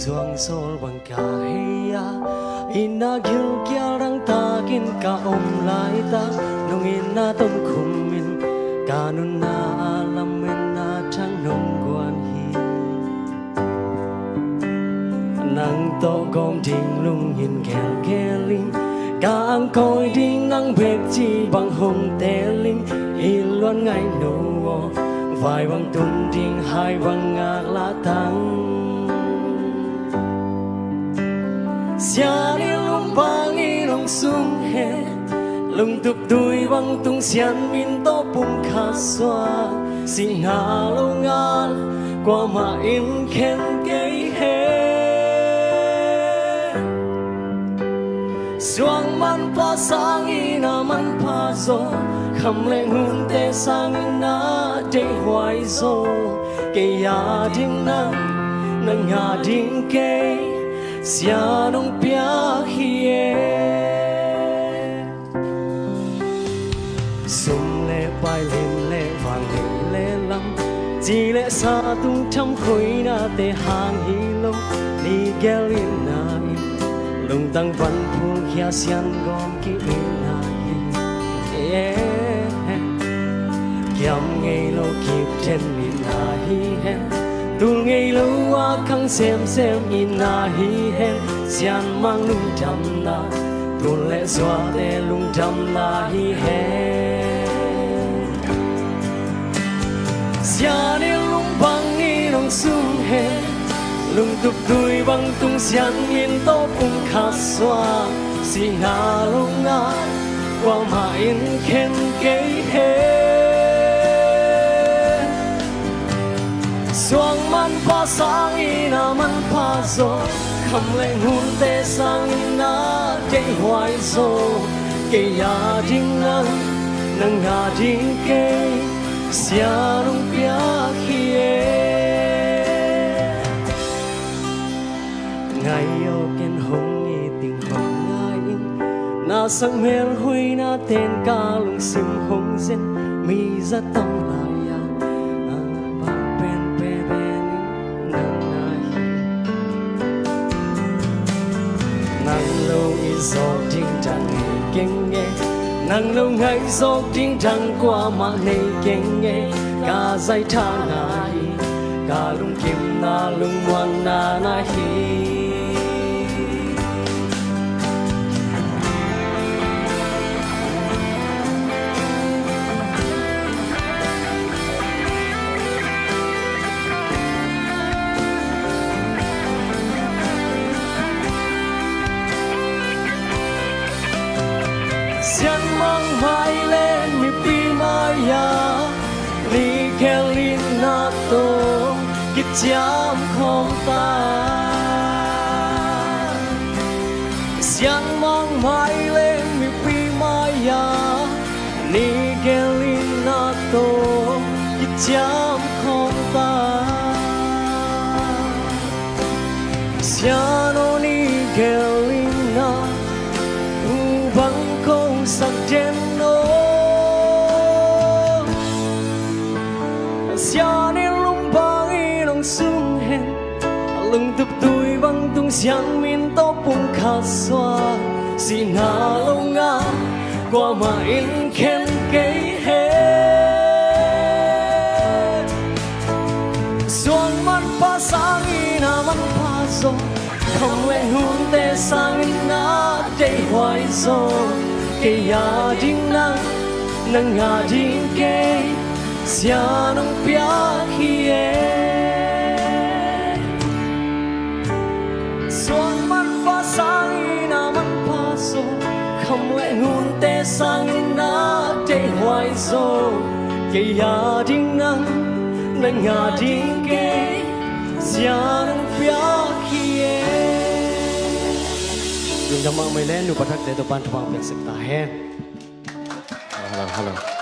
zuang sol bang ka heya ina gil kya rang ta kin ka lai ta nung ina tom khum min kanun na alam min na thang nong quan hi nang to gom ding lung yin gel geling ka ang koi ding nang bek chi bang hong te ling i luan ngai no vai bang tung ding hai bang ngak la tang sia ni lung bang i nong sung he lung tuk tui bang tung sian min to pung kha swa si nga lung an qua ma in khen kei he Suang man pa sang ina man pa zo kham leng hun te sang ina de hoai zo ke ya ding na nga ding ke sia nong pia hie sum le pai lim le vang le lam ji le sa tung tham khoi na te hang hi lo ni gelin na lung tang văn phung khia xian gom ki na hi kiam ngei lo kip ten mi na hi hen tu ngei lo a khang xem in na hi hen xian mang lung jam na tu le zwa de lung jam na hi hen xian ni lung bang ni nong sung hen lung tuk tui bang tung sian in to pung kha swa si nga lung nga qua ma in khen kei he suang man pa sang ina man pa zo kham leng hun te sang ina de hoai zo ke ya ding nang nga ding ke sia lung pia khie ngày yêu kiên hùng y tình hồng ngai na sang mel hui na tên ca lung sim hùng zen mi ra tâm lại ya ba pen pe ben nang nai nang lâu y so ding dang kinh nghe nang lâu ngày so ding dang qua mà này kinh nghe ca dây tha nai ca lung kim na lung wan na na hi Sian mang mai lên mi pi maya li kelin na to kit jam khom ta Sian mang mai lên mi pi maya li kelin na to kit jam khom ta Sian oni kelin na bang không sắc đen nô sia ni lung bang i nong sung hen lung tuk tui bang tung siang min to pung kha swa si nga lo nga qua ma in khen kei he suang man pa sang i na man pa zo không lẽ hun te sang na de hoai zo ke ya ding nang nga ding ke sia nong pia hie suang man pa sang na man pa zo không lẽ hun te sang na de hoai zo ke ya ding nang nga ding ke sia nong pia Yung damang may len, nupatak dito pan tumang piyak sekta hen. Hello.